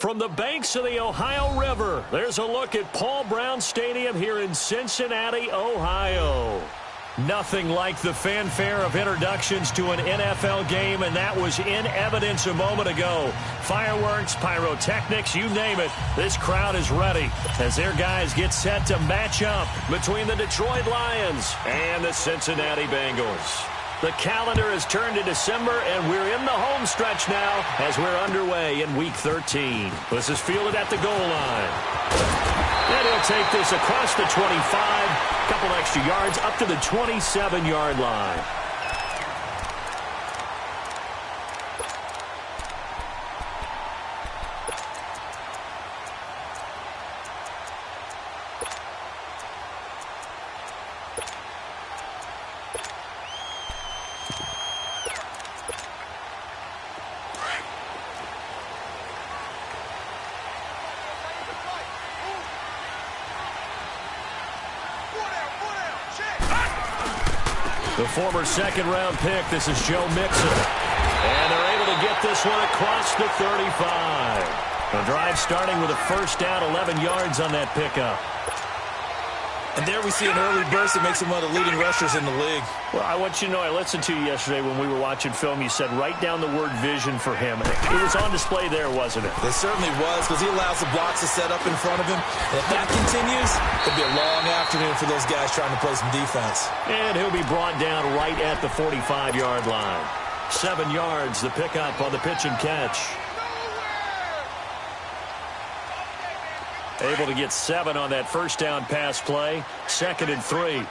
From the banks of the Ohio River, there's a look at Paul Brown Stadium here in Cincinnati, Ohio. Nothing like the fanfare of introductions to an NFL game, and that was in evidence a moment ago. Fireworks, pyrotechnics, you name it. This crowd is ready as their guys get set to match up between the Detroit Lions and the Cincinnati Bengals. The calendar has turned to December, and we're in the home stretch now as we're underway in Week 13. This is fielded at the goal line. And he'll take this across the 25, a couple extra yards up to the 27-yard line. The former second-round pick, this is Joe Mixon. And they're able to get this one across the 35. The drive starting with a first down, 11 yards on that pickup. And there we see an early burst that makes him one of the leading rushers in the league. Well, I want you to know, I listened to you yesterday when we were watching film. You said write down the word vision for him. It was on display there, wasn't it? It certainly was, because he allows the blocks to set up in front of him. And if that continues, it'll be a long afternoon for those guys trying to play some defense. And he'll be brought down right at the 45-yard line. 7 yards, the pickup on the pitch and catch. Able to get 7 on that first down pass play. 2nd and 3.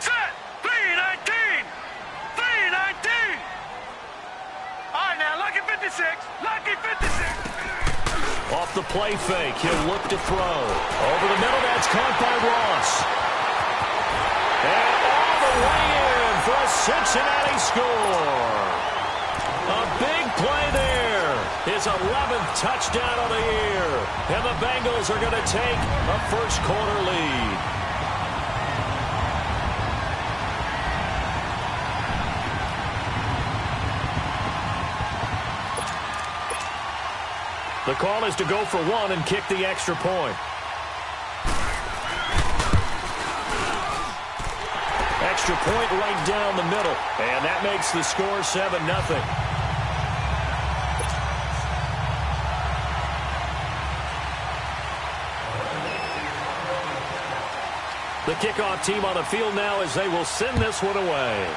Set! 3-19! 3-19! All right, now, lucky 56. Lucky 56. Off the play fake. He'll look to throw. Over the middle, that's caught by Ross. And all the way in for a Cincinnati score. A big play there. His 11th touchdown of the year. And the Bengals are going to take a first-quarter lead. The call is to go for 1 and kick the extra point. Extra point right down the middle. And that makes the score 7-0. The kickoff team on the field now as they will send this one away.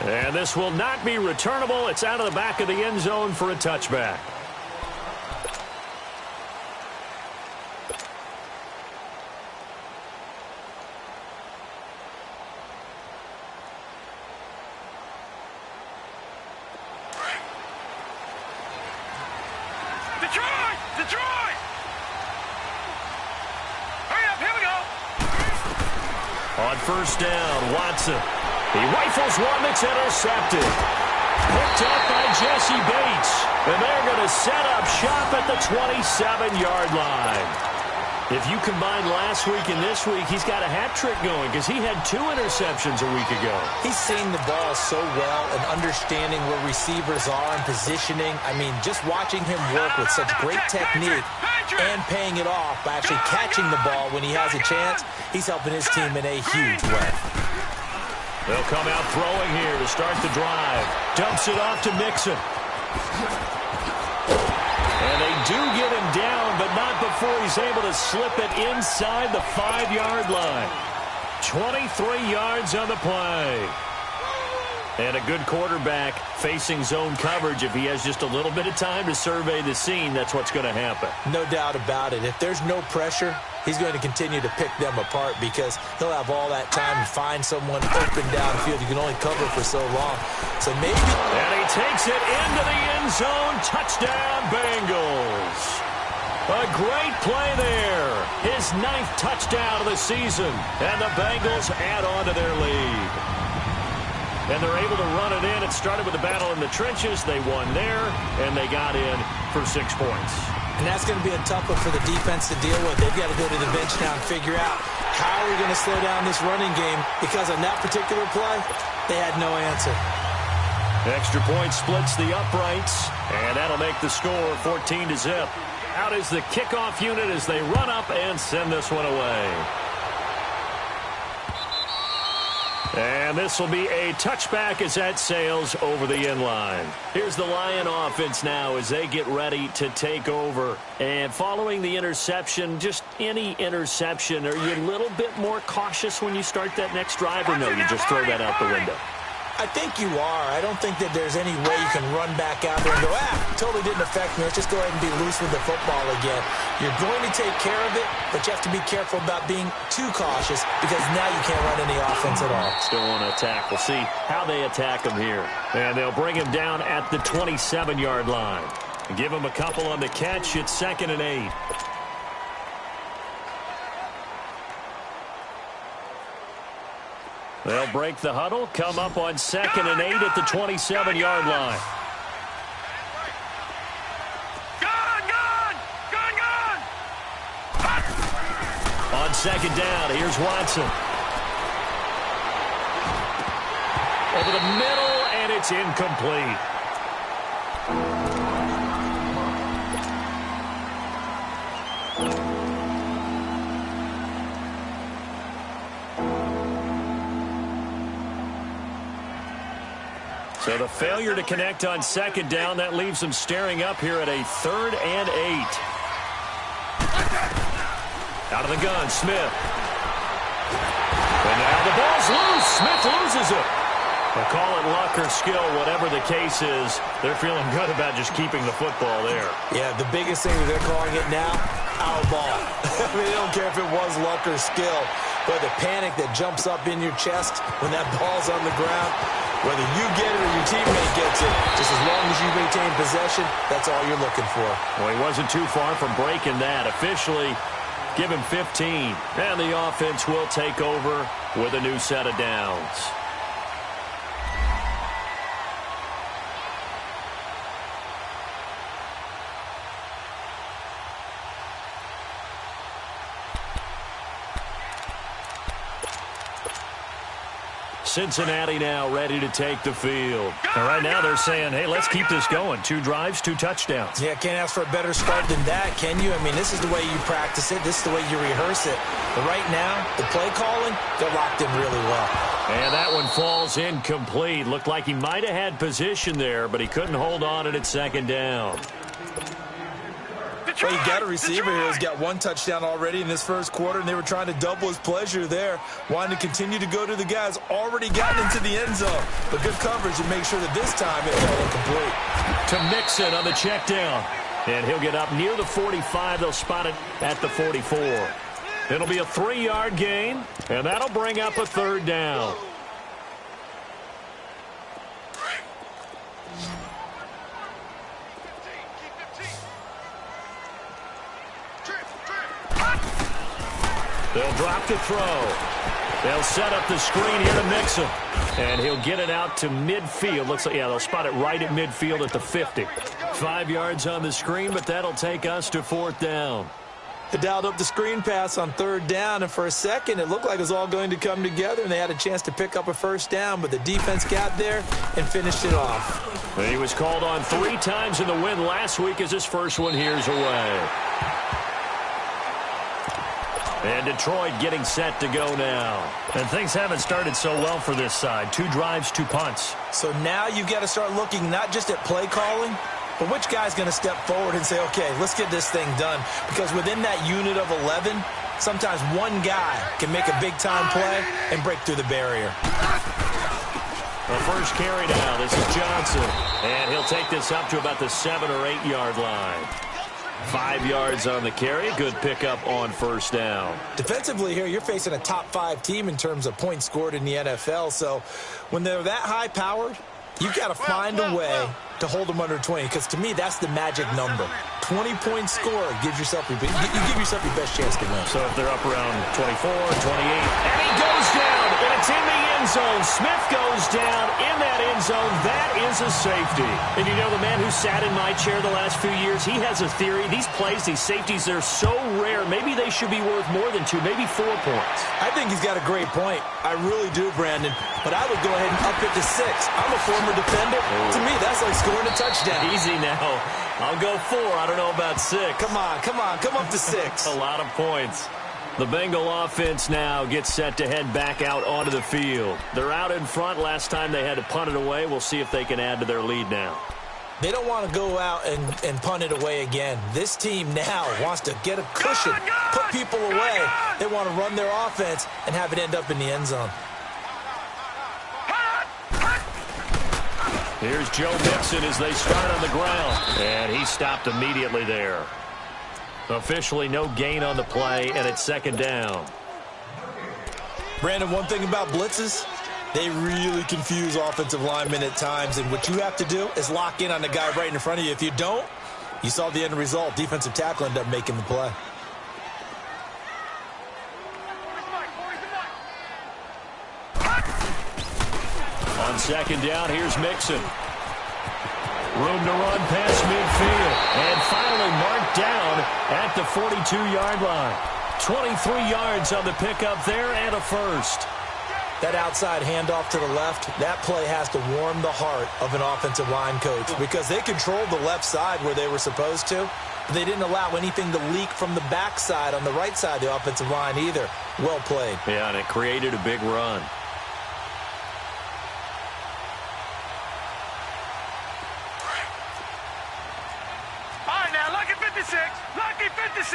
And this will not be returnable. It's out of the back of the end zone for a touchback. Detroit! Detroit! Hurry up, here we go. On first down, Watson. He rifles one that's intercepted. Picked up by Jesse Bates. And they're going to set up shop at the 27-yard line. If you combine last week and this week, he's got a hat trick going because he had 2 interceptions a week ago. He's seeing the ball so well and understanding where receivers are and positioning. I mean, just watching him work with such great technique and paying it off by actually catching the ball when he has a chance, he's helping his team in a huge way. They'll come out throwing here to start the drive. Dumps it off to Mixon. And they do get him down, but not before he's able to slip it inside the 5-yard line. 23 yards on the play. And a good quarterback facing zone coverage. If he has just a little bit of time to survey the scene, that's what's going to happen. No doubt about it. If there's no pressure, he's going to continue to pick them apart because he'll have all that time to find someone open downfield. You can only cover for so long. So maybe... And he takes it into the end zone. Touchdown, Bengals. A great play there. His 9th touchdown of the season. And the Bengals add on to their lead. And they're able to run it in. It started with a battle in the trenches. They won there, and they got in for 6 points. And that's going to be a tough one for the defense to deal with. They've got to go to the bench now and figure out how are we going to slow down this running game, because on that particular play, they had no answer. Extra point splits the uprights, and that'll make the score 14-0. Out is the kickoff unit as they run up and send this one away. And this will be a touchback as that sails over the end line. Here's the Lion offense now as they get ready to take over. And following the interception, just any interception, are you a little bit more cautious when you start that next drive, or no, you just throw that out the window? I think you are. I don't think that there's any way you can run back out there and go, totally didn't affect me. Let's just go ahead and be loose with the football again. You're going to take care of it, but you have to be careful about being too cautious because now you can't run any offense at all. Still want to attack. We'll see how they attack him here. And they'll bring him down at the 27-yard line. Give him a couple on the catch. It's 2nd and 8. They'll break the huddle, come up on 2nd and 8 at the 27-yard line. On 2nd down, here's Watson. Over the middle, and it's incomplete. So the failure to connect on 2nd down, that leaves them staring up here at a 3rd and 8. Out of the gun, Smith. And now the ball's loose. Smith loses it. They'll call it luck or skill, whatever the case is. They're feeling good about just keeping the football there. Yeah, the biggest thing that they're calling it now, our ball. I mean, they don't care if it was luck or skill. But the panic that jumps up in your chest when that ball's on the ground, whether you get it or your teammate gets it, just as long as you maintain possession, that's all you're looking for. Well, he wasn't too far from breaking that. Officially, give him 15. And the offense will take over with a new set of downs. Cincinnati now ready to take the field. And right now they're saying, hey, let's keep this going. 2 drives, 2 touchdowns. Yeah, can't ask for a better start than that, can you? I mean, this is the way you practice it. This is the way you rehearse it. But right now, the play calling, they're locked in really well. And that one falls incomplete. Looked like he might have had position there, but he couldn't hold on at 2nd down. Well, you got a receiver here who's got 1 touchdown already in this first quarter, and they were trying to double his pleasure there, wanting to continue to go to the guys already gotten into the end zone. But good coverage and make sure that this time it fell incomplete. To Mixon on the check down. And he'll get up near the 45. They'll spot it at the 44. It'll be a 3-yard gain, and that'll bring up a 3rd down. They'll drop the throw. They'll set up the screen here to Mixon. And he'll get it out to midfield. Looks like, yeah, they'll spot it right at midfield at the 50. 5 yards on the screen, but that'll take us to 4th down. They dialed up the screen pass on 3rd down, and for a second it looked like it was all going to come together, and they had a chance to pick up a 1st down, but the defense got there and finished it off. He was called on 3 times in the win last week as his first one here's away. And Detroit getting set to go now. And things haven't started so well for this side. 2 drives, 2 punts. So now you've got to start looking not just at play calling, but which guy's going to step forward and say, okay, let's get this thing done. Because within that unit of 11, sometimes one guy can make a big-time play and break through the barrier. The first carry now. This is Johnson. And he'll take this up to about the 7 or 8 yard line. 5 yards on the carry. Good pickup on 1st down. Defensively here, you're facing a top 5 team in terms of points scored in the NFL. So when they're that high-powered, you've got to find a way to hold them under 20. Because to me, that's the magic number. 20-point score gives yourself you give yourself your best chance to win. So if they're up around 24, 28, and he goes down, and it's in the end zone. Smith goes down in that end zone. That is a safety. And you know, the man who sat in my chair the last few years, he has a theory. These plays, these safeties, they're so rare. Maybe they should be worth more than 2, maybe 4 points. I think he's got a great point. I really do, Brandon. But I would go ahead and up it to 6. I'm a former defender. Oh. To me, that's like scoring a touchdown. Easy now. I'll go 4. I don't know about 6. Come on. Come up to 6. A lot of points. The Bengal offense now gets set to head back out onto the field. They're out in front. Last time they had to punt it away. We'll see if they can add to their lead now. They don't want to go out and punt it away again. This team now wants to get a cushion, put people away. They want to run their offense and have it end up in the end zone. Here's Joe Mixon as they start on the ground. And he stopped immediately there. Officially no gain on the play, and it's second down. Brandon, one thing about blitzes, they really confuse offensive linemen at times, and what you have to do is lock in on the guy right in front of you. If you don't, you saw the end result. Defensive tackle ended up making the play. On second down, here's Mixon. Room to run past midfield. And finally marked down at the 42-yard line. 23 yards on the pickup there and a first. That outside handoff to the left, that play has to warm the heart of an offensive line coach because they controlled the left side where they were supposed to. But they didn't allow anything to leak from the backside on the right side of the offensive line either. Well played. Yeah, and it created a big run. Lucky 56.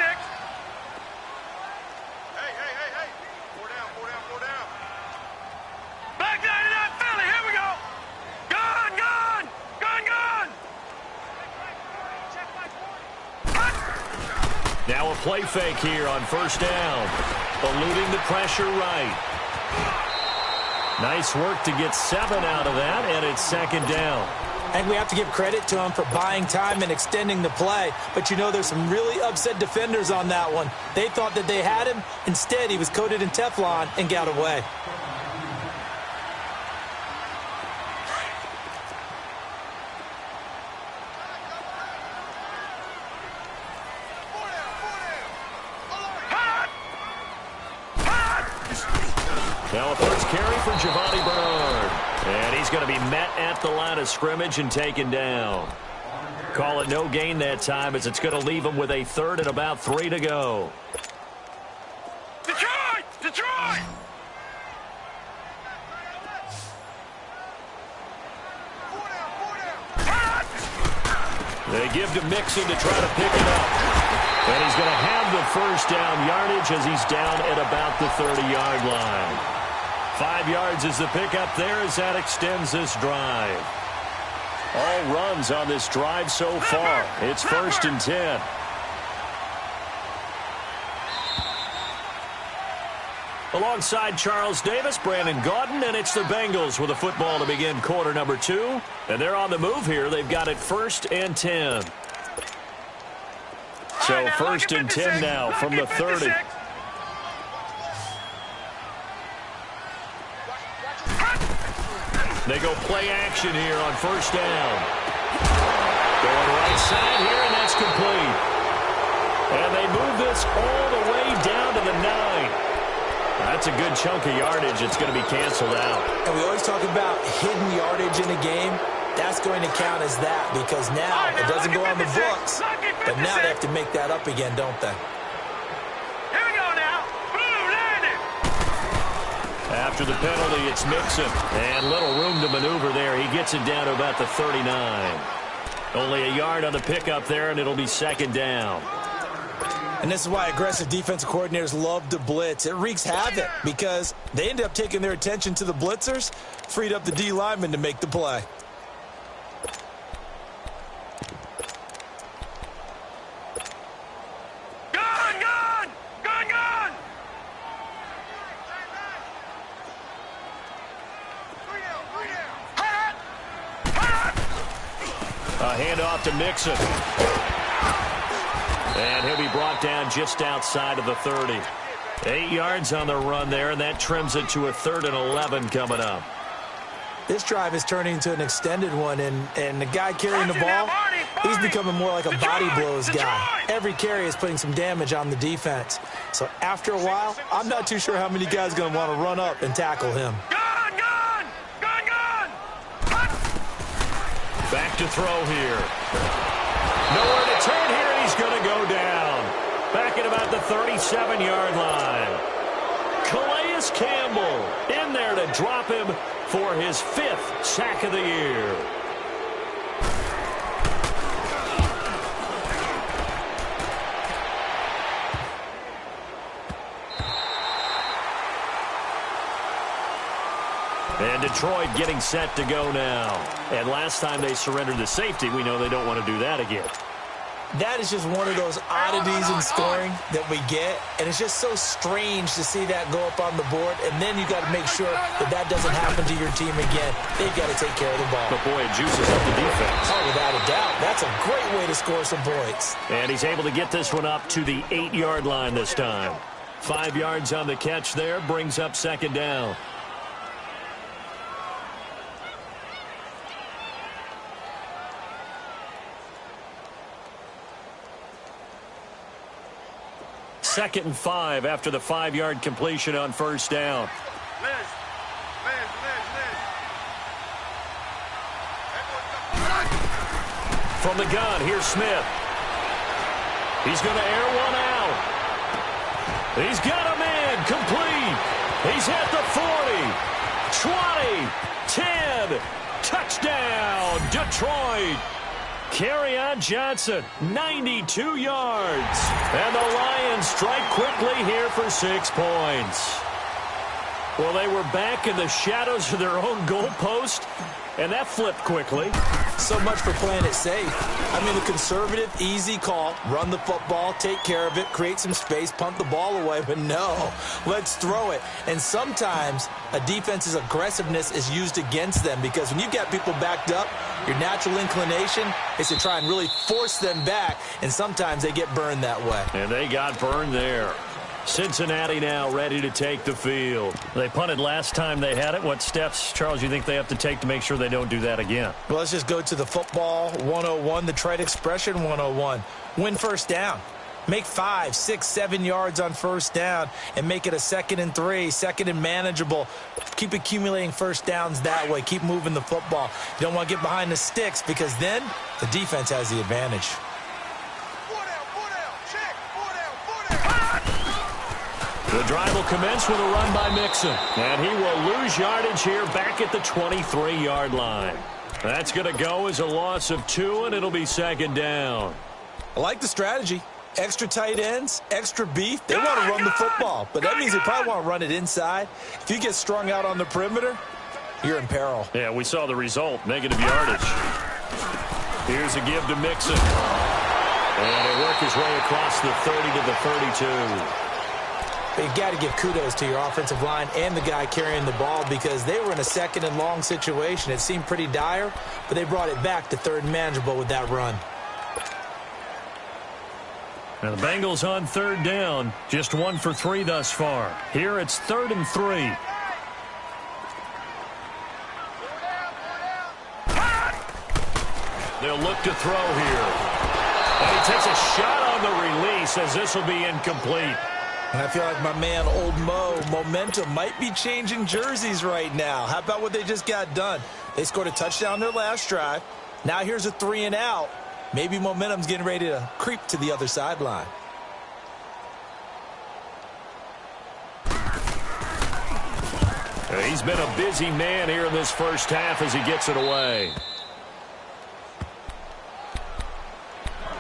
Hey. 4 down. Back down to that Philly. Here we go. Gone. Now a play fake here on first down. Eluding the pressure right. Nice work to get 7 out of that, and it's second down. And we have to give credit to him for buying time and extending the play. But, you know, there's some really upset defenders on that one. They thought that they had him. Instead, he was coated in Teflon and got away. Now a first carry for Giovanni Bernard. And he's going to be met at the line of scrimmage and taken down. Call it no gain that time as it's going to leave him with a third and about 3 to go. Detroit! They give to Mixon to try to pick it up. And he's going to have the first down yardage as he's down at about the 30-yard line. 5 yards is the pickup there as that extends this drive. All runs on this drive so far. It's 1st and 10. Alongside Charles Davis, Brandon Gaudin, and it's the Bengals with a football to begin quarter number 2. And they're on the move here. They've got it 1st and 10. So 1st and 10 now from the 30. They go play action here on first down. Going right side here, and that's complete. And they move this all the way down to the 9. That's a good chunk of yardage. It's going to be canceled out. And we always talk about hidden yardage in a game. That's going to count as that because now it doesn't go on the books. But now they have to make that up again, don't they? After the penalty, it's Mixon. And little room to maneuver there. He gets it down to about the 39. Only a yard on the pickup there, and it'll be second down. And this is why aggressive defensive coordinators love to blitz. It wreaks havoc because they end up taking their attention to the blitzers, freed up the D lineman to make the play. A handoff to Mixon. And he'll be brought down just outside of the 30. 8 yards on the run there, and that trims it to a 3rd and 11 coming up. This drive is turning into an extended one, and the guy carrying the ball, he's becoming more like a body blows guy. Every carry is putting some damage on the defense. So after a while, I'm not too sure how many guys are going to want to run up and tackle him. Back to throw here. Nowhere to turn here, and he's going to go down. Back at about the 37-yard line. Calais Campbell in there to drop him for his 5th sack of the year. And Detroit getting set to go now. And last time they surrendered the safety, we know they don't want to do that again. That is just one of those oddities in scoring that we get, and it's just so strange to see that go up on the board, and then you got to make sure that that doesn't happen to your team again. They've got to take care of the ball. But boy, it juices up the defense. Oh, without a doubt. That's a great way to score some points. And he's able to get this one up to the 8-yard line this time. 5 yards on the catch there, brings up 2nd down. Second and 5 after the 5-yard completion on 1st down. From the gun, here's Smith. He's going to air one out. He's got him in, complete. He's at the 40, 20, 10, touchdown, Detroit. Kerryon Johnson, 92 yards. And the Lions strike quickly here for 6 points. Well, they were back in the shadows of their own goalpost, and that flipped quickly. So much for playing it safe. I mean, the conservative, easy call, run the football, take care of it, create some space, punt the ball away, but no, let's throw it. And sometimes a defense's aggressiveness is used against them because when you've got people backed up, your natural inclination is to try and really force them back, and sometimes they get burned that way. And they got burned there. Cincinnati now ready to take the field. They punted last time they had it. What steps, Charles, you think they have to take to make sure they don't do that again? Well, let's just go to the football 101, the trade expression 101. Win 1st down. Make 5, 6, 7 yards on 1st down and make it a 2nd and 3, 2nd and manageable. Keep accumulating 1st downs that way. Keep moving the football. You don't want to get behind the sticks because then the defense has the advantage. The drive will commence with a run by Mixon. And he will lose yardage here back at the 23-yard line. That's going to go as a loss of 2, and it'll be 2nd down. I like the strategy. Extra tight ends, extra beef. They want to run the football, but that means they probably want to run it inside. If you get strung out on the perimeter, you're in peril. Yeah, we saw the result, negative yardage. Here's a give to Mixon. And he'll work his way across the 30 to the 32. But you've got to give kudos to your offensive line and the guy carrying the ball because they were in a 2nd and long situation. It seemed pretty dire, but they brought it back to 3rd and manageable with that run. Now the Bengals on 3rd down, just 1 for 3 thus far. Here it's 3rd and 3. They'll look to throw here. And he takes a shot on the release as this will be incomplete. And I feel like my man, Old Mo, momentum might be changing jerseys right now. How about what they just got done? They scored a touchdown their last drive. Now here's a 3 and out. Maybe momentum's getting ready to creep to the other sideline. He's been a busy man here in this 1st half as he gets it away.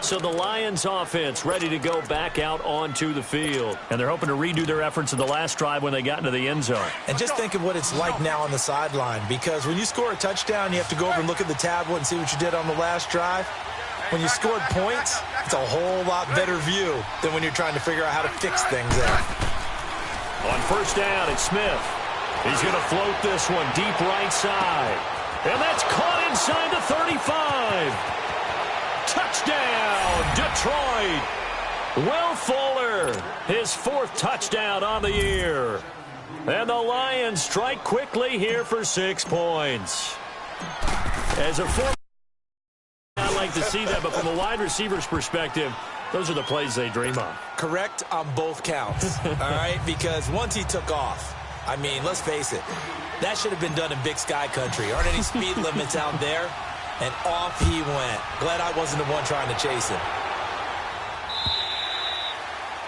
So the Lions offense ready to go back out onto the field. And they're hoping to redo their efforts in the last drive when they got into the end zone. And just think of what it's like now on the sideline. Because when you score a touchdown, you have to go over and look at the tablet and see what you did on the last drive. When you scored points, it's a whole lot better view than when you're trying to figure out how to fix things there. On 1st down, it's Smith. He's going to float this one deep right side. And that's caught inside the 35. Touchdown, Detroit. Will Fuller, his 4th touchdown on the year. And the Lions strike quickly here for 6 points. As a former, I'd like to see that, but from a wide receiver's perspective, those are the plays they dream of. Correct on both counts, all right? Because once he took off, I mean, let's face it, that should have been done in Big Sky country. Aren't any speed limits out there? And off he went. Glad I wasn't the one trying to chase him.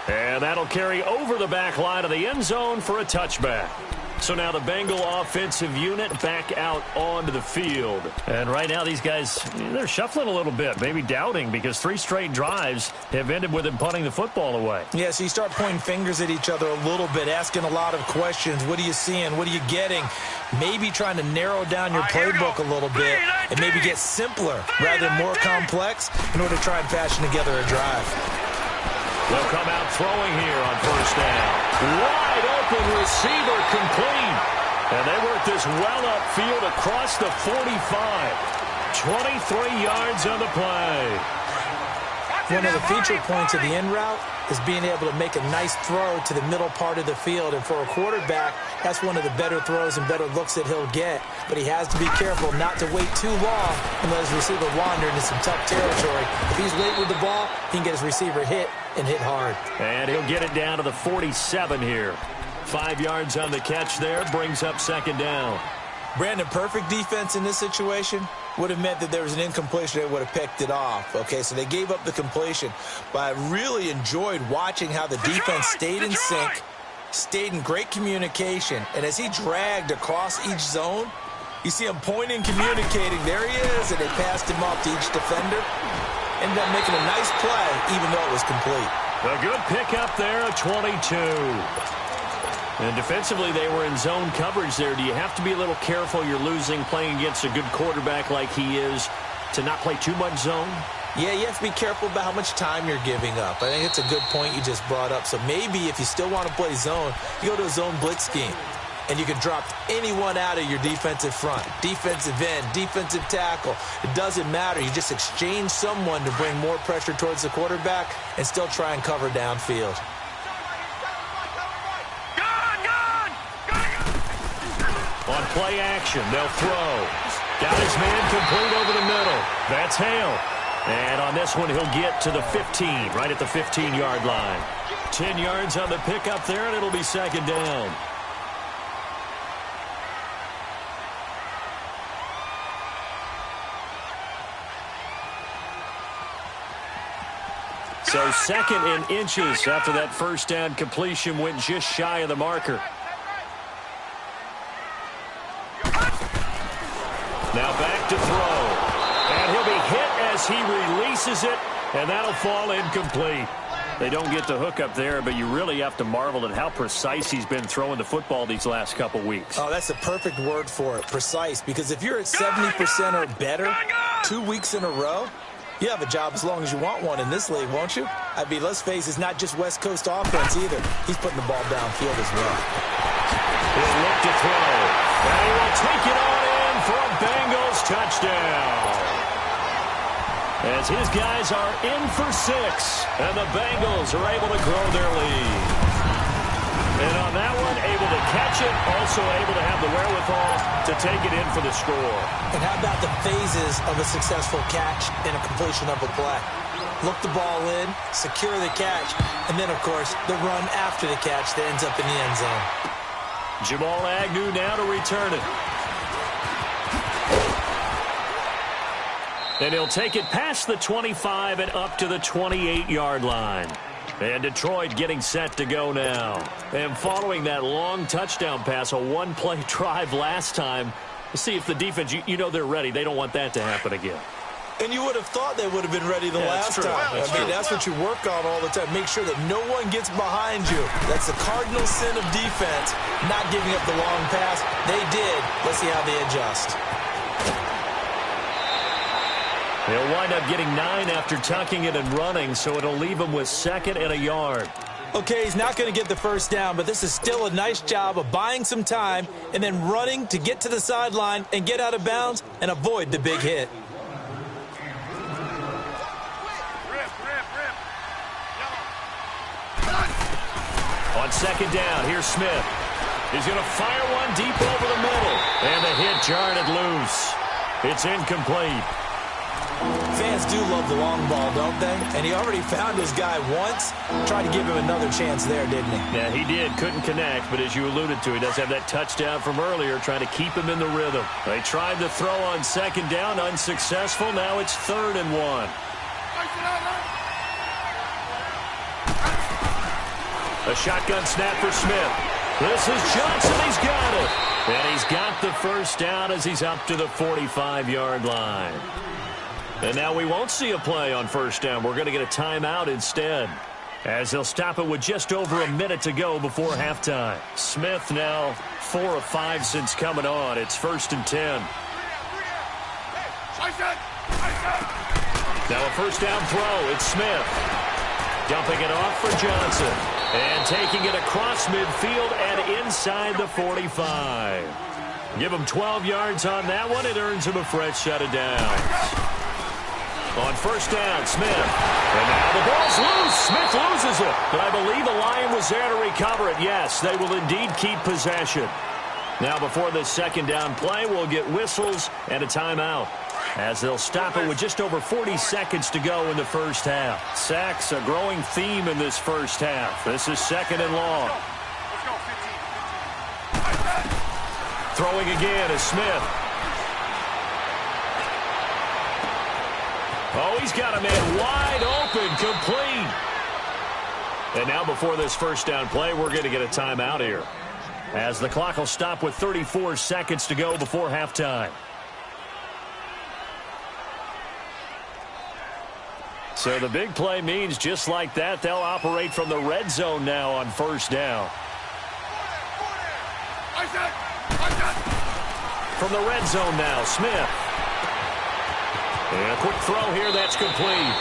And that'll carry over the back line of the end zone for a touchback. So now the Bengal offensive unit back out onto the field. And right now these guys, they're shuffling a little bit, maybe doubting, because 3 straight drives have ended with them punting the football away. Yeah, so you start pointing fingers at each other a little bit, asking a lot of questions. What are you seeing? What are you getting? Maybe trying to narrow down your playbook a little bit and maybe get simpler rather than more complex in order to try and fashion together a drive. They'll come out throwing here on 1st down. Wide open receiver complete. And they work this well upfield across the 45. 23 yards on the play. One of the feature points of the end route is being able to make a nice throw to the middle part of the field. And for a quarterback, that's one of the better throws and better looks that he'll get. But he has to be careful not to wait too long and let his receiver wander into some tough territory. If he's late with the ball, he can get his receiver hit and hit hard. And he'll get it down to the 47 here. 5 yards on the catch there, brings up 2nd down. Brandon, perfect defense in this situation would have meant that there was an incompletion. They would have picked it off. Okay, so they gave up the completion. But I really enjoyed watching how the defense stayed in sync, stayed in great communication. And as he dragged across each zone, you see him pointing, communicating. There he is, and they passed him off to each defender. Ended up making a nice play, even though it was complete. A good pickup there, a 22. And defensively, they were in zone coverage there. Do you have to be a little careful? You're losing, playing against a good quarterback like he is, to not play too much zone? Yeah, you have to be careful about how much time you're giving up. I think it's a good point you just brought up. So maybe if you still want to play zone, you go to a zone blitz scheme. And you can drop anyone out of your defensive front, defensive end, defensive tackle. It doesn't matter. You just exchange someone to bring more pressure towards the quarterback and still try and cover downfield. On play action, they'll throw. Got his man complete over the middle. That's Hale. And on this one, he'll get to the 15, right at the 15-yard line. 10 yards on the pickup there, and it'll be 2nd down. So 2nd in inches after that 1st down completion went just shy of the marker. Now back to throw. And he'll be hit as he releases it, and that'll fall incomplete. They don't get the hook up there, but you really have to marvel at how precise he's been throwing the football these last couple weeks. Oh, that's the perfect word for it, precise. Because if you're at 70% or better 2 weeks in a row, you have a job as long as you want one in this league, won't you? I mean, let's face it, it's not just West Coast offense either. He's putting the ball downfield as well. He'll look to throw. And he will take it on in for a Bengals touchdown. As his guys are in for 6, and the Bengals are able to grow their lead. And on that one, able to catch it, also able to have the wherewithal to take it in for the score. And how about the phases of a successful catch and a completion of a play? Look the ball in, secure the catch, and then, of course, the run after the catch that ends up in the end zone. Jamal Agnew now to return it. And he'll take it past the 25 and up to the 28-yard line. And Detroit getting set to go now. And following that long touchdown pass, a one-play drive last time, to see if the defense, you know they're ready. They don't want that to happen again. And you would have thought they would have been ready the last time. I mean, that's what you work on all the time. Make sure that no one gets behind you. That's the cardinal sin of defense, not giving up the long pass. They did. Let's see how they adjust. They'll wind up getting 9 after tucking it and running, so it'll leave them with 2nd and a yard. Okay, he's not going to get the first down, but this is still a nice job of buying some time and then running to get to the sideline and get out of bounds and avoid the big hit. On second down, here's Smith. He's going to fire one deep over the middle. And the hit jarred it loose. It's incomplete. Fans do love the long ball, don't they? And he already found his guy once. Tried to give him another chance there, didn't he? Yeah, he did. Couldn't connect, but as you alluded to, he does have that touchdown from earlier, trying to keep him in the rhythm. They tried to throw on second down, unsuccessful. Now it's 3rd and 1. A shotgun snap for Smith. This is Johnson. He's got it. And he's got the first down as he's up to the 45-yard line. And now we won't see a play on first down. We're going to get a timeout instead, as they'll stop it with just over a minute to go before halftime. Smith now 4 of 5 since coming on. It's 1st and 10. Now a first down throw. It's Smith. Dumping it off for Johnson. And taking it across midfield and inside the 45. Give him 12 yards on that one. It earns him a fresh set of downs. On first down, Smith. And now the ball's loose. Smith loses it. But I believe a Lion was there to recover it. Yes, they will indeed keep possession. Now before this second down play, we'll get whistles and a timeout, as they'll stop it with just over 40 seconds to go in the first half. Sacks, a growing theme in this first half. This is 2nd and long. Throwing again is Smith. Oh, he's got a man wide open, complete. And now before this first down play, we're going to get a timeout here, as the clock will stop with 34 seconds to go before halftime. So the big play means just like that, they'll operate from the red zone now on first down. From the red zone now, Smith. And a quick throw here, that's complete.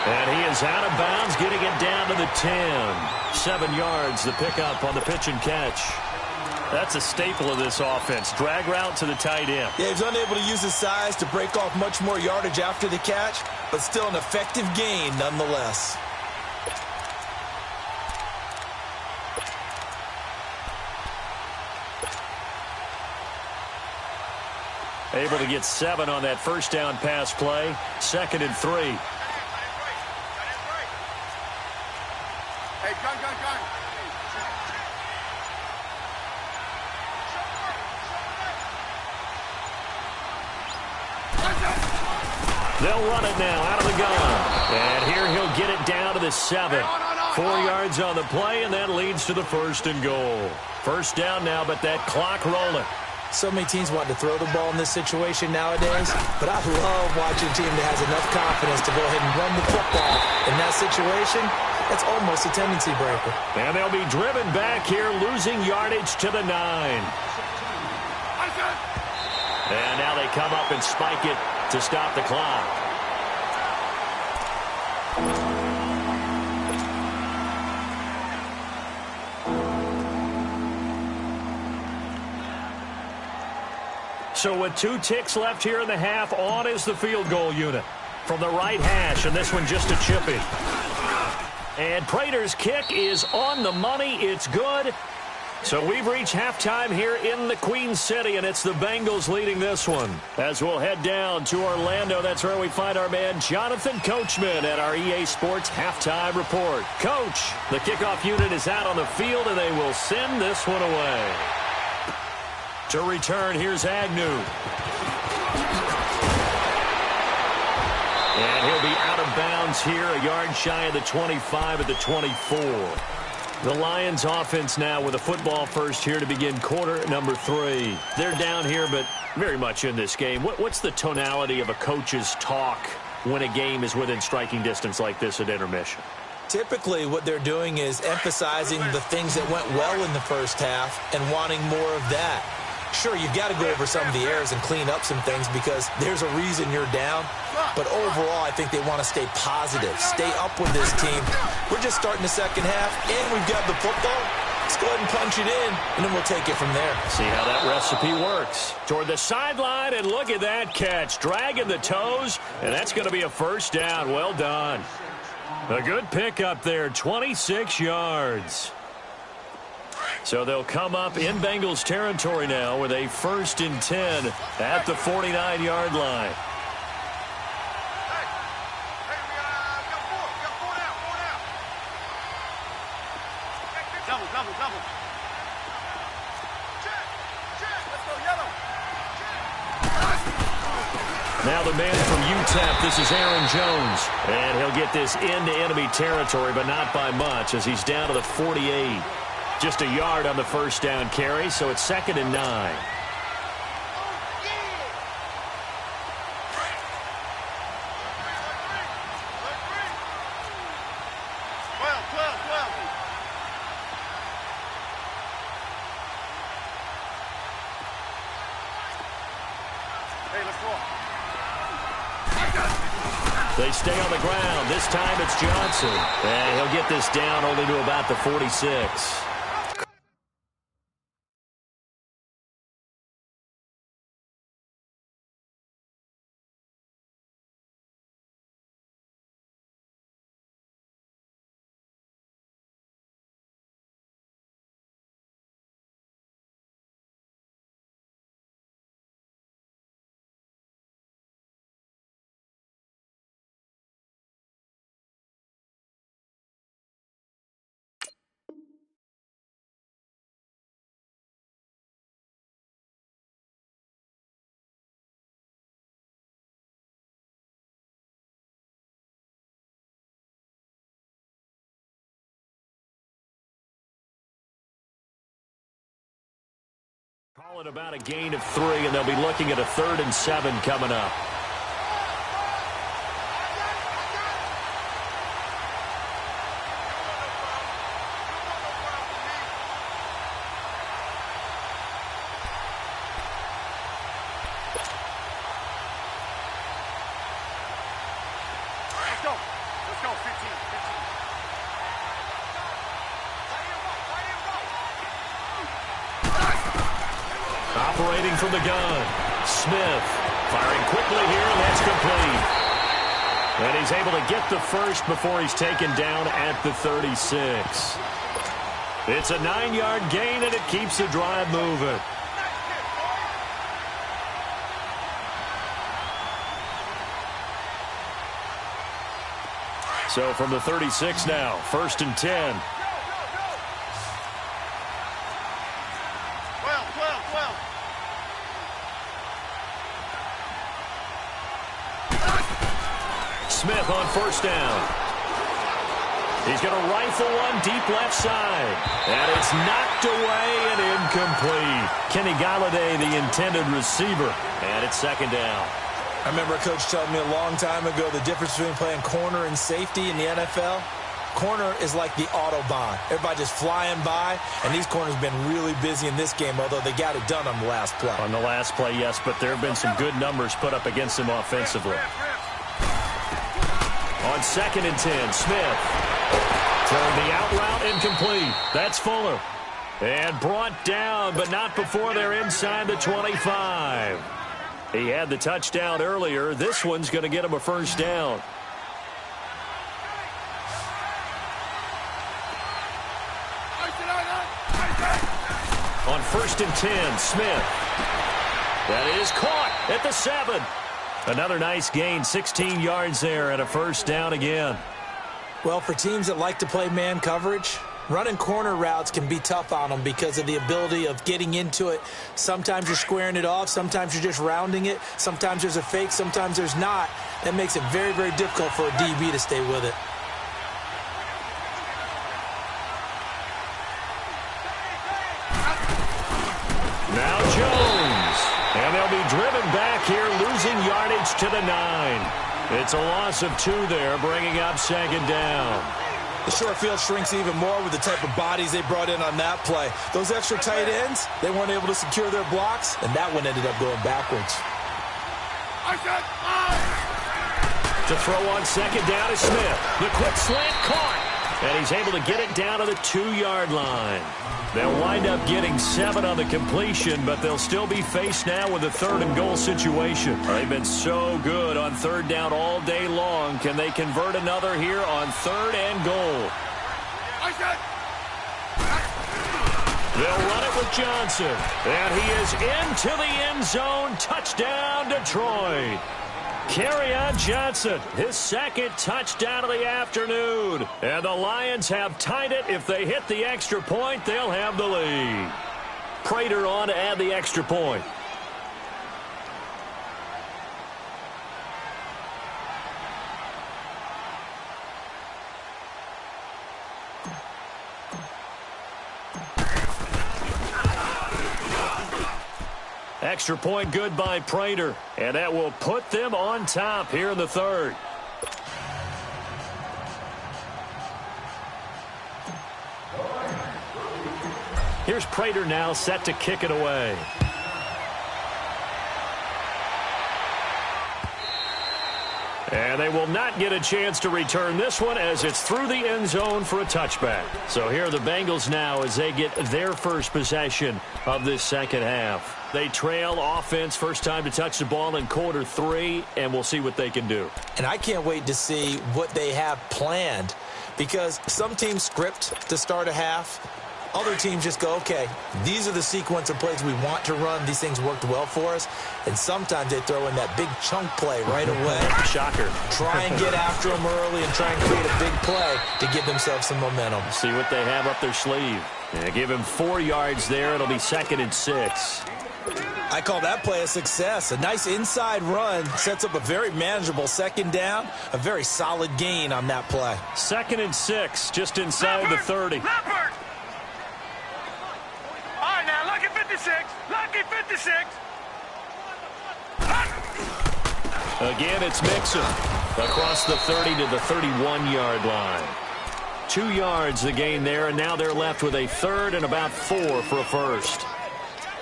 And he is out of bounds, getting it down to the 10. 7 yards, the pickup on the pitch and catch. That's a staple of this offense. Drag route to the tight end. Yeah, he's unable to use his size to break off much more yardage after the catch, but still an effective gain nonetheless. Able to get 7 on that first down pass play. 2nd and 3. Hey, gun. They'll run it now out of the gun. And here he'll get it down to the 7. 4 yards on the play, and that leads to the 1st and goal. First down now, but that clock rolling. So many teams want to throw the ball in this situation nowadays, but I love watching a team that has enough confidence to go ahead and run the football. In that situation, that's almost a tendency breaker. And they'll be driven back here, losing yardage to the 9. And now they come up and spike it to stop the clock. So with 2 ticks left here in the half, on is the field goal unit from the right hash, and this one just a chipping. And Prater's kick is on the money. It's good. So we've reached halftime here in the Queen City, and it's the Bengals leading this one. As we'll head down to Orlando, that's where we find our man Jonathan Coachman at our EA Sports Halftime Report. Coach, the kickoff unit is out on the field, and they will send this one away. To return, here's Agnew. And he'll be out of bounds here, a yard shy of the 25 at the 24. The Lions offense now with a football first here to begin quarter number 3. They're down here, but very much in this game. What's the tonality of a coach's talk when a game is within striking distance like this at intermission? Typically, what they're doing is emphasizing the things that went well in the first half and wanting more of that. Sure, you've got to go over some of the errors and clean up some things because there's a reason you're down. But overall, I think they want to stay positive, stay up with this team. We're just starting the second half, and we've got the football. Let's go ahead and punch it in, and then we'll take it from there. See how that recipe works. Toward the sideline, and look at that catch. Dragging the toes, and that's going to be a first down. Well done. A good pickup there, 26 yards. So they'll come up in Bengals territory now with a 1st and 10 at the 49-yard line. Hey, we got four. We got four down. Double. Check. Let's go yellow. Now the man from UTEP, this is Aaron Jones. And he'll get this into enemy territory, but not by much as he's down to the 48. Just a yard on the first down carry, so it's 2nd and 9. Hey, let's go. They stay on the ground. This time it's Johnson. And he'll get this down only to about the 46. Call it about a gain of 3, and they'll be looking at a 3rd and 7 coming up. Let's go, 15. Operating from the gun, Smith firing quickly here, and that's complete. And he's able to get the first before he's taken down at the 36. It's a 9-yard gain, and it keeps the drive moving. So from the 36 now, 1st and 10. Smith on 1st down. He's going to rifle one deep left side. And it's knocked away and incomplete. Kenny Galladay, the intended receiver. And it's 2nd down. I remember a coach telling me a long time ago the difference between playing corner and safety in the NFL. Corner is like the Autobahn. Everybody just flying by, and these corners have been really busy in this game, although they got it done on the last play. On the last play, yes, but there have been some good numbers put up against him offensively. On 2nd and 10, Smith. Throwing the out route incomplete. That's Fuller. And brought down, but not before they're inside the 25. He had the touchdown earlier. This one's going to get him a 1st down. On 1st and 10, Smith. That is caught at the 7. Another nice gain, 16 yards there, and a 1st down again. Well, for teams that like to play man coverage, running corner routes can be tough on them because of the ability of getting into it. Sometimes you're squaring it off. Sometimes you're just rounding it. Sometimes there's a fake. Sometimes there's not. That makes it very, very difficult for a DB to stay with it. Now Jones. And they'll be driven back here, losing yardage to the 9. It's a loss of 2 there, bringing up 2nd down. The short field shrinks even more with the type of bodies they brought in on that play. Those extra tight ends, they weren't able to secure their blocks, and that one ended up going backwards. To throw on 2nd down is Smith. The quick slant caught. And he's able to get it down to the 2-yard line. They'll wind up getting 7 on the completion, but they'll still be faced now with a 3rd and goal situation. They've been so good on 3rd down all day long. Can they convert another here on 3rd and goal? They'll run it with Johnson. And he is into the end zone. Touchdown, Detroit. Kerryon Johnson, his second touchdown of the afternoon. And the Lions have tied it. If they hit the extra point, they'll have the lead. Prater on to add the extra point. Extra point good by Prater, and that will put them on top here in the third. Here's Prater now set to kick it away. And they will not get a chance to return this one as it's through the end zone for a touchback. So here are the Bengals now as they get their first possession of this second half. They trail offense, first time to touch the ball in quarter 3, and we'll see what they can do. And I can't wait to see what they have planned, because some teams script to start a half. Other teams just go, okay, these are the sequence of plays we want to run. These things worked well for us. And sometimes they throw in that big chunk play right away. Shocker. Try and get after them early and try and create a big play to give themselves some momentum. See what they have up their sleeve. Yeah, give him 4 yards there. It'll be 2nd and 6. I call that play a success. A nice inside run sets up a very manageable second down. A very solid gain on that play. 2nd and 6, just inside the 30. Leopard! All right, now, lucky 56. Lucky 56. Again, it's Mixon across the 30 to the 31-yard line. 2 yards the gain there, and now they're left with a third and about 4 for a first.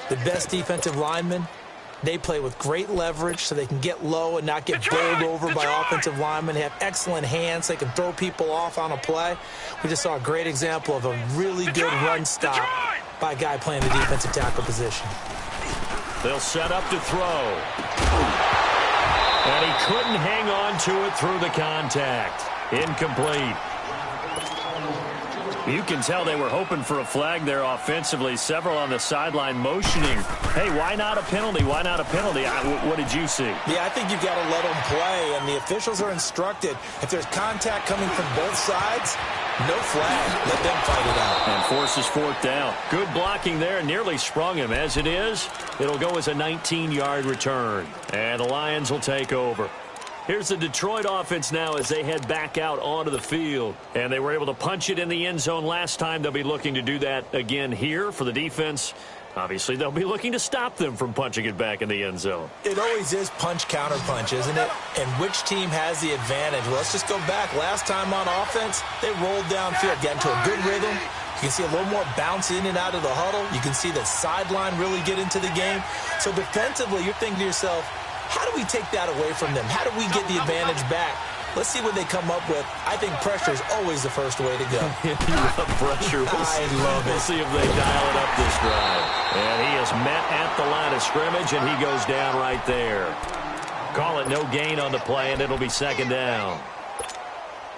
The best defensive linemen, they play with great leverage so they can get low and not get bowled over by offensive linemen. They have excellent hands. They can throw people off on a play. We just saw a great example of a really good run stop by a guy playing the defensive tackle position. They'll set up to throw. And he couldn't hang on to it through the contact. Incomplete. You can tell they were hoping for a flag there offensively. Several on the sideline motioning. Hey, why not a penalty? Why not a penalty? What did you see? Yeah, I think you've got to let them play, and the officials are instructed. If there's contact coming from both sides, no flag. Let them fight it out. And forces 4th down. Good blocking there. Nearly sprung him. As it is, it'll go as a 19-yard return. And the Lions will take over. Here's the Detroit offense now as they head back out onto the field. And they were able to punch it in the end zone last time. They'll be looking to do that again here for the defense. Obviously, they'll be looking to stop them from punching it back in the end zone. It always is punch-counter-punch, isn't it? And which team has the advantage? Well, let's just go back. Last time on offense, they rolled downfield, got into a good rhythm. You can see a little more bounce in and out of the huddle. You can see the sideline really get into the game. So defensively, you're thinking to yourself, how do we take that away from them? How do we get the advantage back? Let's see what they come up with. I think pressure is always the first way to go. You love pressure. I love it. We'll see if they dial it up this drive. And he is met at the line of scrimmage, and he goes down right there. Call it no gain on the play, and it'll be 2nd down.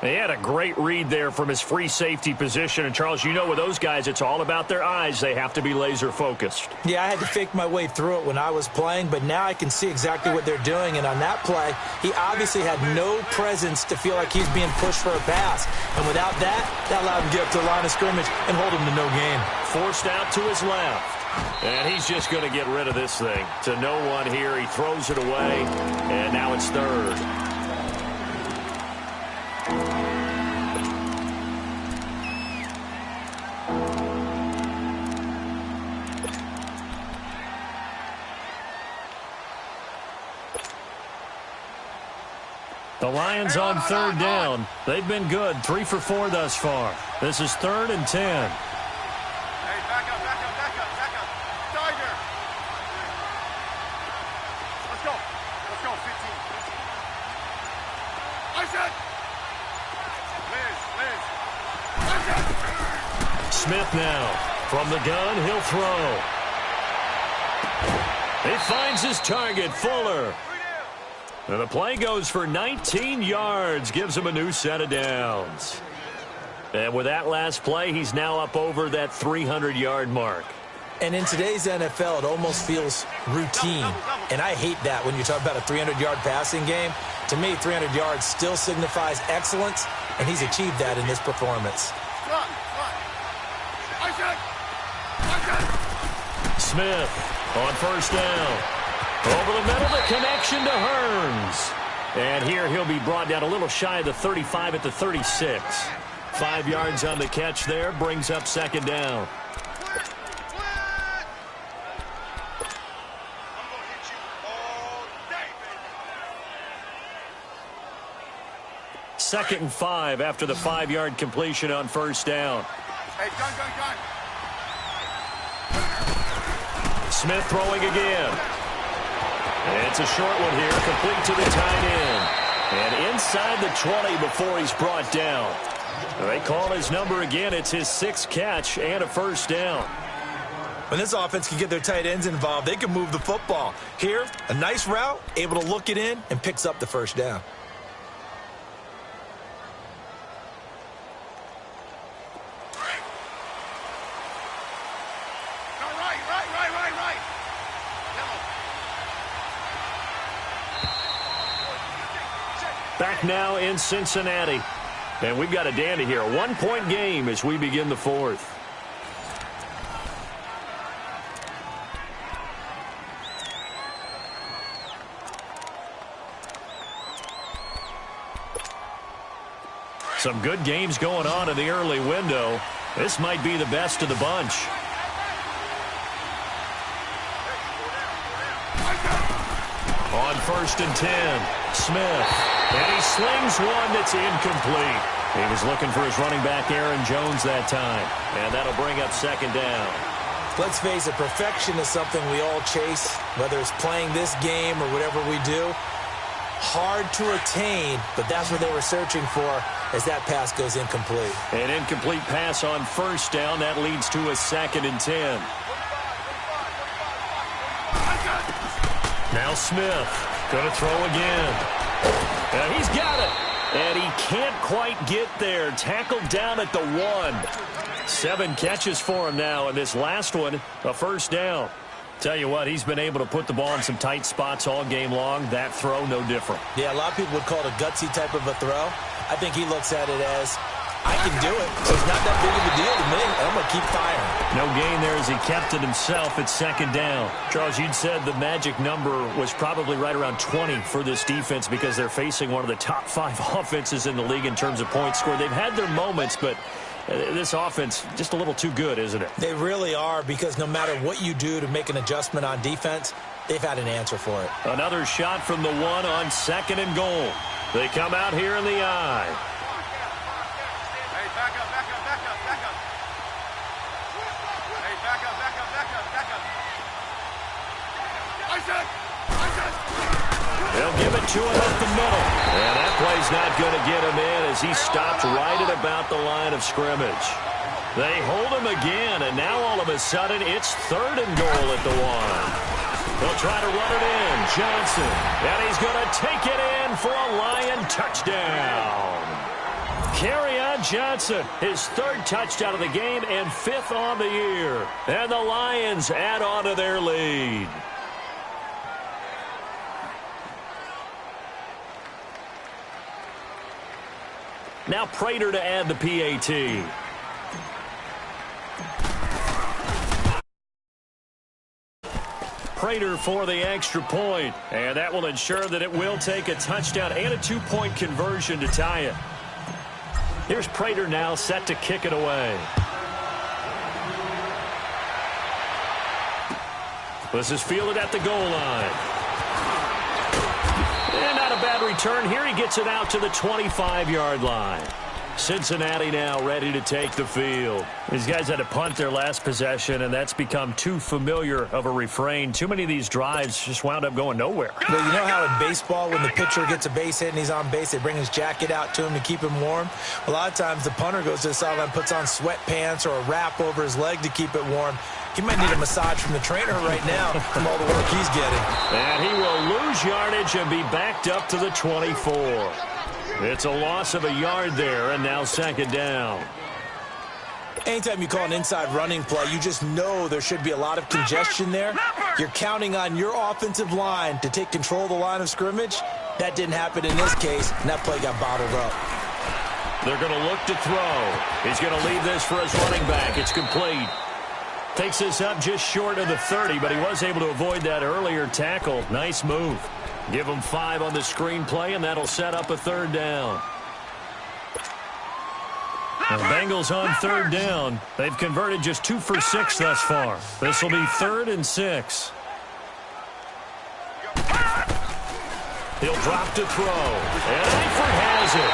He had a great read there from his free safety position. And, Charles, you know with those guys, it's all about their eyes. They have to be laser-focused. Yeah, I had to fake my way through it when I was playing, but now I can see exactly what they're doing. And on that play, he obviously had no presence to feel like he's being pushed for a pass. And without that, that allowed him to get up to the line of scrimmage and hold him to no gain. Forced out to his left. And he's just going to get rid of this thing. To no one here. He throws it away, and now it's 3rd. The Lions on 3rd down. They've been good. 3 for 4 thus far. This is 3rd and 10. Hey, back up, back up, back up, back up. Tiger. Let's go. Let's go, 15. I said. Liz. Smith now. From the gun, he'll throw. He finds his target, Fuller. And the play goes for 19 yards, gives him a new set of downs. And with that last play, he's now up over that 300-yard mark. And in today's NFL, it almost feels routine. And I hate that when you talk about a 300-yard passing game. To me, 300 yards still signifies excellence, and he's achieved that in this performance. Smith on first down. Over the middle, the connection to Hearns. And here he'll be brought down a little shy of the 35 at the 36. 5 yards on the catch there, brings up second down. Second and 5 after the 5-yard completion on first down. Hey, gun. Smith throwing again. It's a short one here, complete to the tight end. And inside the 20 before he's brought down. They call his number again. It's his 6th catch and a first down. When this offense can get their tight ends involved, they can move the football. Here, a nice route, able to look it in, and picks up the first down. Right. Back now in Cincinnati. And we've got a dandy here. A 1-point game as we begin the 4th. Some good games going on in the early window. This might be the best of the bunch. On first and 10, Smith. And he slings one that's incomplete. He was looking for his running back, Aaron Jones, that time. And that'll bring up second down. Let's face it, perfection is something we all chase, whether it's playing this game or whatever we do. Hard to attain, but that's what they were searching for as that pass goes incomplete. An incomplete pass on first down. That leads to a second and 10. Now Smith going to throw again. And he's got it. And he can't quite get there. Tackled down at the 1. 7 catches for him now, and this last one, a first down. Tell you what, he's been able to put the ball in some tight spots all game long. That throw, no different. Yeah, a lot of people would call it a gutsy type of a throw. I think he looks at it as, I can do it, so it's not that big of a deal to me. I'm going to keep firing. No gain there as he kept it himself at second down. Charles, you'd said the magic number was probably right around 20 for this defense because they're facing one of the top 5 offenses in the league in terms of points scored. They've had their moments, but this offense just a little too good, isn't it? They really are, because no matter what you do to make an adjustment on defense, they've had an answer for it. Another shot from the 1 on second and goal. They come out here in the eye. Hey, back up. Hey, back up. They'll give it to him up the middle. And that play's not going to get him in as he stopped right at about the line of scrimmage. They hold him again, and now all of a sudden it's third and goal at the 1. They'll try to run it in. Johnson. And he's going to take it in for a Lion touchdown. Kerryon Johnson, his 3rd touchdown of the game and 5th on the year. And the Lions add on to their lead. Now Prater to add the PAT. Prater for the extra point. And that will ensure that it will take a touchdown and a 2-point conversion to tie it. Here's Prater now set to kick it away. This is fielded at the goal line. And not a bad return here. He gets it out to the 25-yard line. Cincinnati now ready to take the field. These guys had to punt their last possession, and that's become too familiar of a refrain. Too many of these drives just wound up going nowhere. Well, you know how in baseball, when the pitcher gets a base hit and he's on base, they bring his jacket out to him to keep him warm? A lot of times the punter goes to the sideline, puts on sweatpants or a wrap over his leg to keep it warm. He might need a massage from the trainer right now from all the work he's getting. And he will lose yardage and be backed up to the 24. It's a loss of a yard there, and now second down. Anytime you call an inside running play, you just know there should be a lot of congestion there. You're counting on your offensive line to take control of the line of scrimmage. That didn't happen in this case, and that play got bottled up. They're going to look to throw. He's going to leave this for his running back. It's complete. Takes this up just short of the 30, but he was able to avoid that earlier tackle. Nice move. Give him 5 on the screenplay, and that'll set up a 3rd down. The Bengals on 3rd down. They've converted just 2 for 6 thus far. This will be 3rd and 6. He'll drop to throw. And Eifert has it.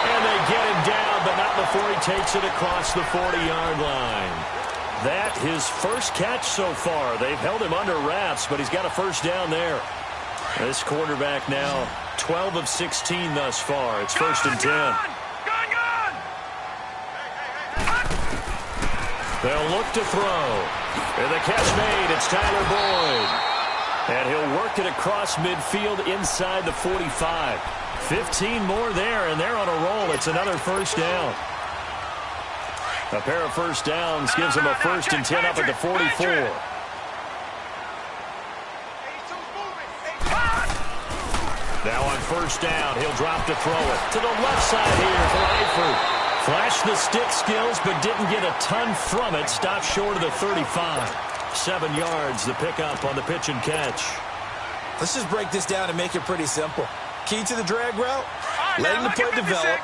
And they get him down, but not before he takes it across the 40-yard line. That his first catch so far. They've held him under wraps, but he's got a 1st down there. This quarterback now 12 of 16 thus far. It's 1st and 10. They'll look to throw. And the catch made. It's Tyler Boyd. And he'll work it across midfield inside the 45. 15 more there, and they're on a roll. It's another 1st down. A pair of 1st downs gives them a 1st and 10 up at the 44. Now on 1st down, he'll drop to throw it. To the left side here for Eifert. Flashed the stick skills, but didn't get a ton from it. Stopped short of the 35. 7 yards, the pickup on the pitch and catch. Let's just break this down and make it pretty simple. Key to the drag route, letting the play develop,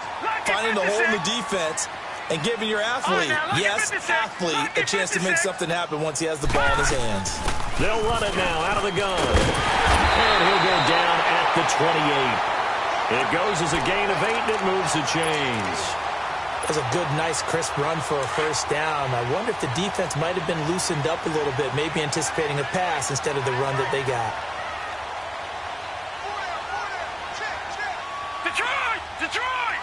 finding the hole in the defense, and giving your athlete, yes, athlete, a chance to make something happen once he has the ball in his hands. They'll run it now out of the gun. And he'll go down at the 28. It goes as a gain of 8, and it moves the chains. That was a good, nice, crisp run for a 1st down. I wonder if the defense might have been loosened up a little bit, maybe anticipating a pass instead of the run that they got. Detroit! Detroit!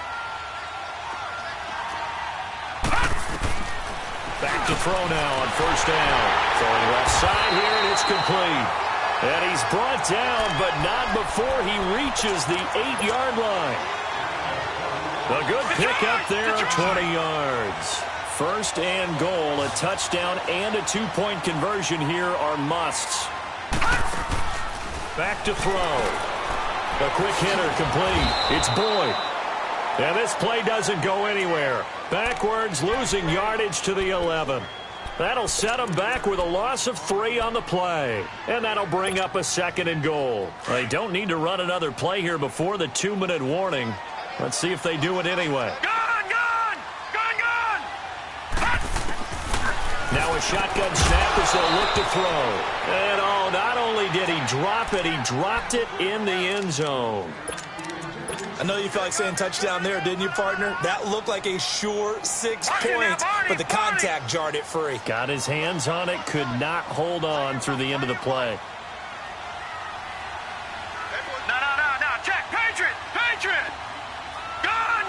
Back to throw now on 1st down. Throwing left side here, and it's complete. And he's brought down, but not before he reaches the 8-yard line. A good pick up there of 20 yards. 1st and goal, a touchdown and a 2-point conversion here are musts. Back to throw. A quick hitter complete. It's Boyd. And this play doesn't go anywhere. Backwards, losing yardage to the 11. That'll set them back with a loss of 3 on the play. And that'll bring up a 2nd and goal. They don't need to run another play here before the 2-minute warning. Let's see if they do it anyway. Gun! Now a shotgun snap as they'll look to throw. And oh, not only did he drop it, he dropped it in the end zone. I know you felt like saying touchdown there, didn't you, partner? That looked like a sure 6 points, but the contact jarred it free. Got his hands on it, could not hold on through the end of the play. No. Check. Patriot! Gun!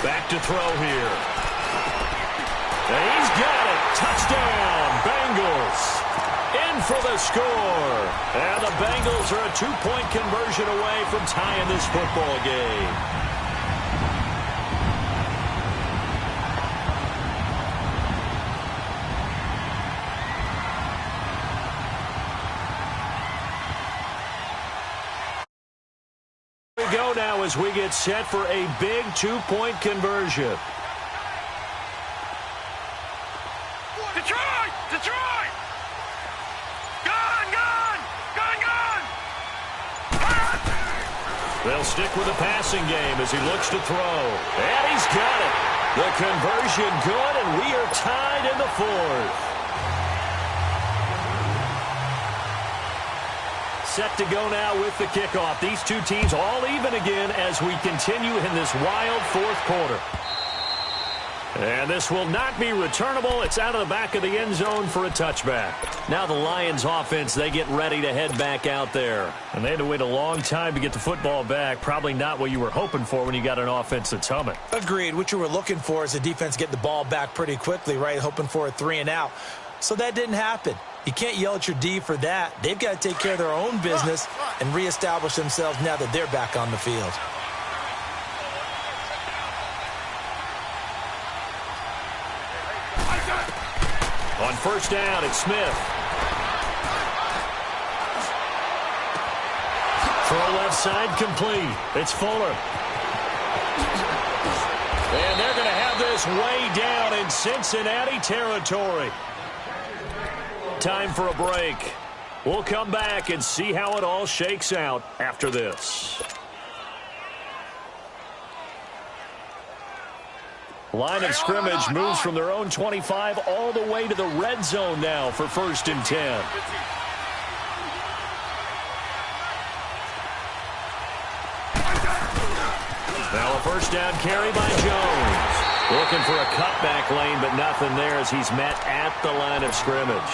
Back to throw here. And he's got it. Touchdown, Bengals. In for the score. And the Bengals are a 2-point conversion away from tying this football game. Here we go now as we get set for a big 2-point conversion. Detroit! Gun! They'll stick with the passing game as he looks to throw. And he's got it. The conversion good, and we are tied in the 4th. Set to go now with the kickoff. These two teams all even again as we continue in this wild 4th quarter. And this will not be returnable. It's out of the back of the end zone for a touchback. Now the Lions offense, they get ready to head back out there. And they had to wait a long time to get the football back. Probably not what you were hoping for when you got an offense that's humming. Agreed. What you were looking for is the defense get the ball back pretty quickly, right? Hoping for a 3 and out. So that didn't happen. You can't yell at your D for that. They've got to take care of their own business and reestablish themselves now that they're back on the field. first down. It's Smith. Throw left side complete. It's Fuller. And they're going to have this way down in Cincinnati territory. Time for a break. We'll come back and see how it all shakes out after this. Line of scrimmage moves from their own 25 all the way to the red zone now for 1st and 10. Now a first down carry by Jones. Looking for a cutback lane, but nothing there as he's met at the line of scrimmage.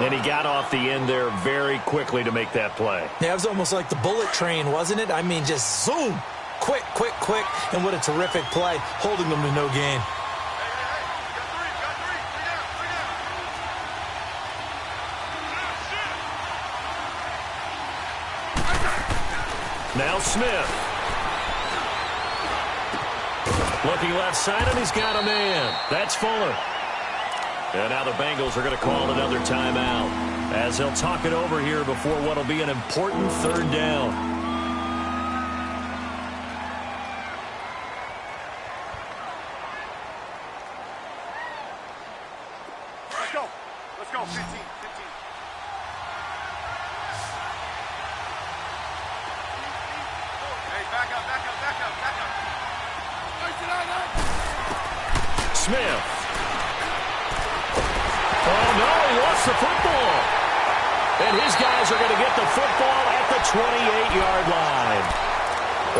And he got off the end there very quickly to make that play. Yeah, it was almost like the bullet train, wasn't it? I mean, just zoom. Quick, quick, quick. And what a terrific play, holding them to no gain. Now Smith. Looking left side, and he's got a man. That's Fuller. And now the Bengals are going to call another timeout as they'll talk it over here before what will be an important 3rd down. Let's go. Let's go. 15. Hey, back up. Smith. Oh, no, he lost the football. And his guys are going to get the football at the 28-yard line.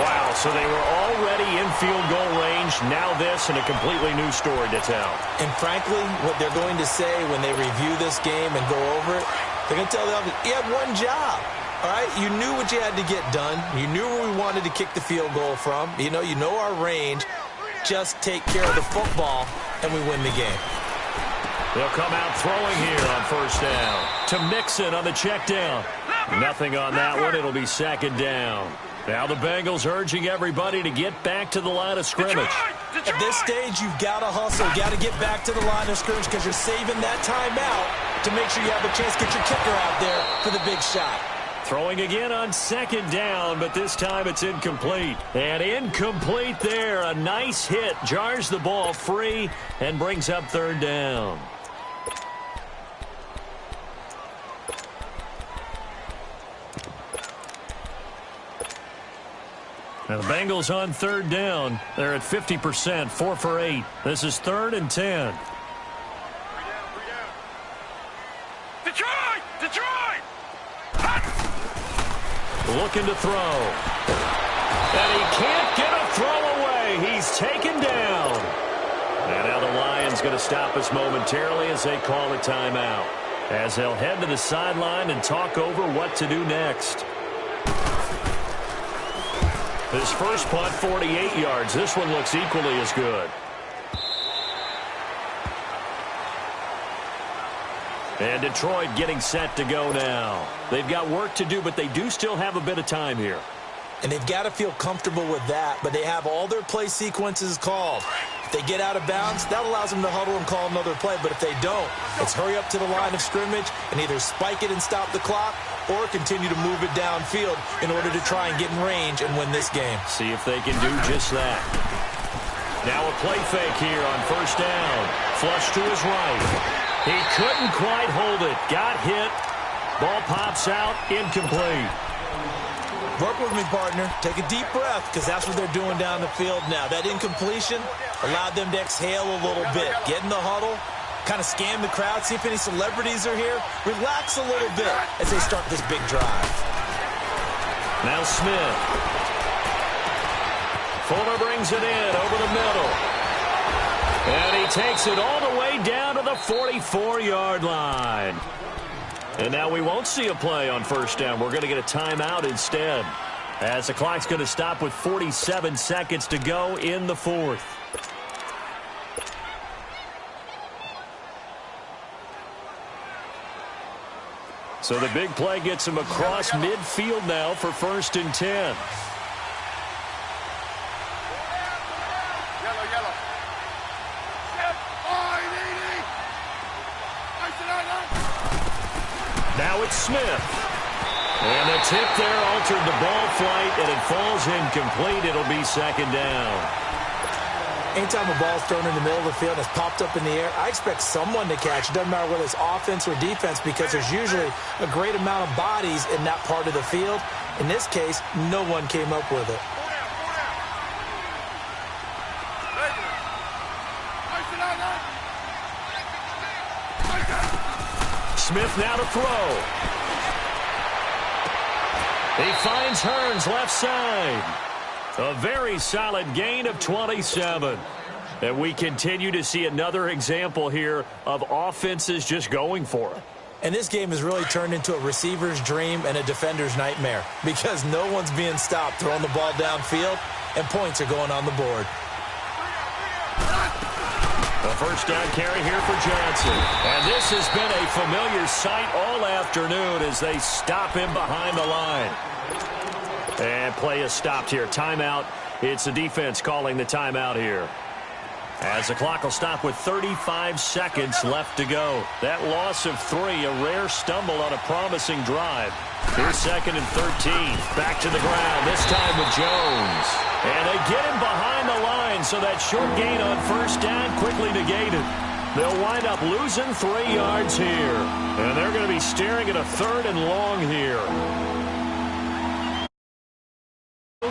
Wow, so they were already in field goal range. Now this and a completely new story to tell. And frankly, what they're going to say when they review this game and go over it, they're going to tell the offense, you had one job. All right, you knew what you had to get done. You knew where we wanted to kick the field goal from. You know our range. Just take care of the football, and we win the game. They'll come out throwing here on first down. To Mixon on the check down. Nothing on that one. It'll be 2nd down. Now the Bengals urging everybody to get back to the line of scrimmage. At this stage, you've got to hustle. You've got to get back to the line of scrimmage because you're saving that timeout to make sure you have a chance to get your kicker out there for the big shot. Throwing again on 2nd down, but this time it's incomplete. And incomplete there. A nice hit. Jars the ball free and brings up 3rd down. Now the Bengals on 3rd down. They're at 50%, 4 for 8. This is 3rd and 10. Detroit! Looking to throw. And he can't get a throw away. He's taken down. And now the Lions going to stop us momentarily as they call a timeout. As they'll head to the sideline and talk over what to do next. This first punt, 48 yards. This one looks equally as good. And Detroit getting set to go now. They've got work to do, but they do still have a bit of time here. And they've got to feel comfortable with that, but they have all their play sequences called. If they get out of bounds, that allows them to huddle and call another play. But if they don't, it's hurry up to the line of scrimmage and either spike it and stop the clock or continue to move it downfield in order to try and get in range and win this game. See if they can do just that. Now a play fake here on first down. Flush to his right. He couldn't quite hold it. Got hit. Ball pops out. Incomplete. Work with me, partner. Take a deep breath because that's what they're doing down the field now. That incompletion allowed them to exhale a little bit. Get in the huddle. Kind of scan the crowd. See if any celebrities are here. Relax a little bit as they start this big drive. Now Smith. Fuller brings it in over the middle. And he takes it all the way down to the 44-yard line. And now we won't see a play on first down. We're going to get a timeout instead. As the clock's going to stop with 47 seconds to go in the fourth. So the big play gets him across midfield now for 1st and 10. Now it's Smith. And the tip there altered the ball flight, and it falls incomplete. It'll be second down. Anytime a ball's thrown in the middle of the field and it's popped up in the air, I expect someone to catch. It doesn't matter whether it's offense or defense because there's usually a great amount of bodies in that part of the field. In this case, no one came up with it. Smith now to throw. He finds Hearns left side. A very solid gain of 27. And we continue to see another example here of offenses just going for it. And this game has really turned into a receiver's dream and a defender's nightmare because no one's being stopped throwing the ball downfield, and points are going on the board. The first down carry here for Johnson. And this has been a familiar sight all afternoon as they stop him behind the line. And play is stopped here. Timeout. It's the defense calling the timeout here. As the clock will stop with 35 seconds left to go. That loss of 3, a rare stumble on a promising drive. Here's second and 13. Back to the ground, this time with Jones. And they get him behind the line, so that short gain on first down quickly negated. They'll wind up losing 3 yards here. And they're going to be staring at a 3rd and long here.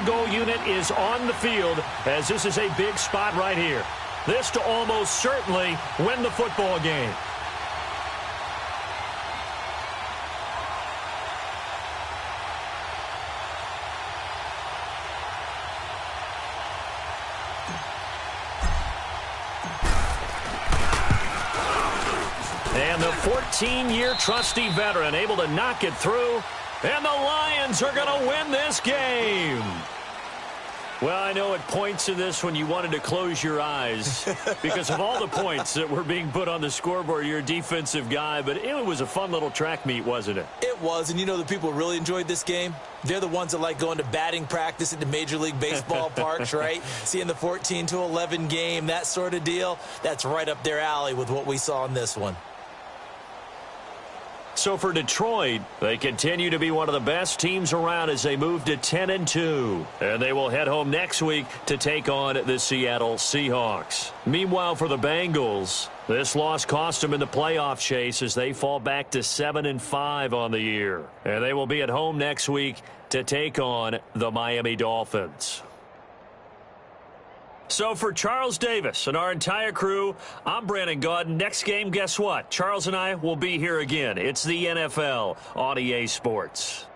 Goal unit is on the field as this is a big spot right here. This to almost certainly win the football game. And the 14-year trusty veteran able to knock it through. And the Lions are going to win this game. Well, I know at points in this when you wanted to close your eyes because of all the points that were being put on the scoreboard. You're a defensive guy, but it was a fun little track meet, wasn't it? It was, and you know the people who really enjoyed this game? They're the ones that like going to batting practice at the Major League Baseball parks, right? Seeing the 14-11 game, that sort of deal. That's right up their alley with what we saw in this one. So for Detroit, they continue to be one of the best teams around as they move to 10-2. And they will head home next week to take on the Seattle Seahawks. Meanwhile, for the Bengals, this loss cost them in the playoff chase as they fall back to 7-5 on the year. And they will be at home next week to take on the Miami Dolphins. So for Charles Davis and our entire crew, I'm Brandon Gaudin. Next game, guess what? Charles and I will be here again. It's the NFL on EA Sports.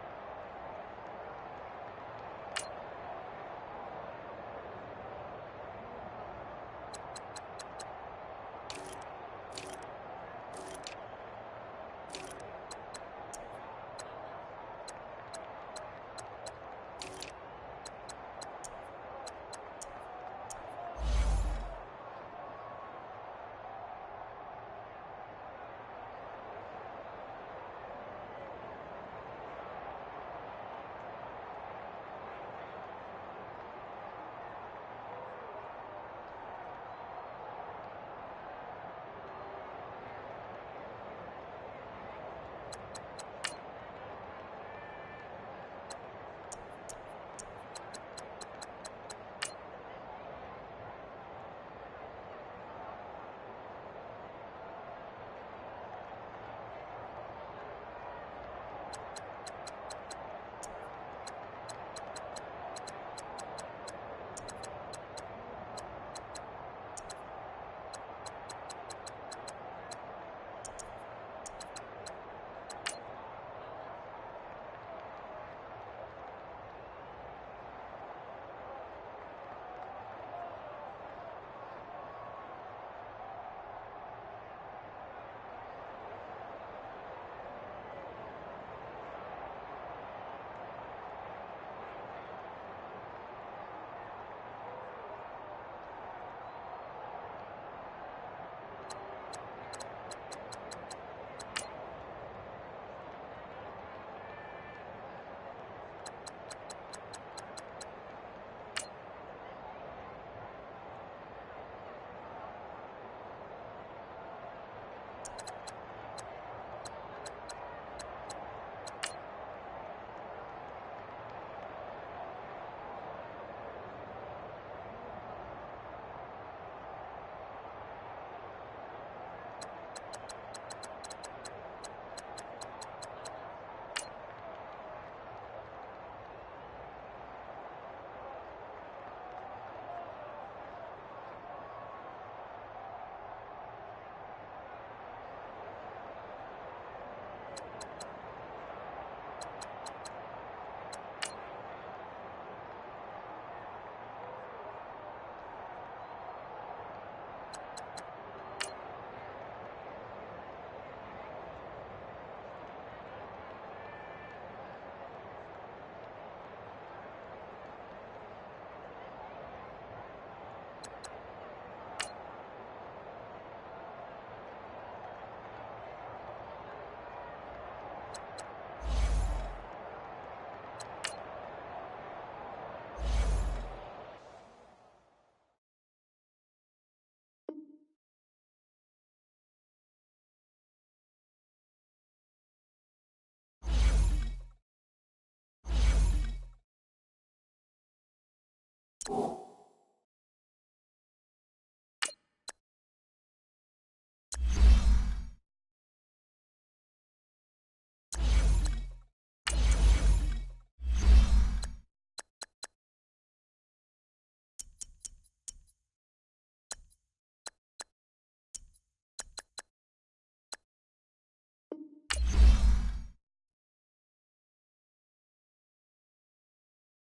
you.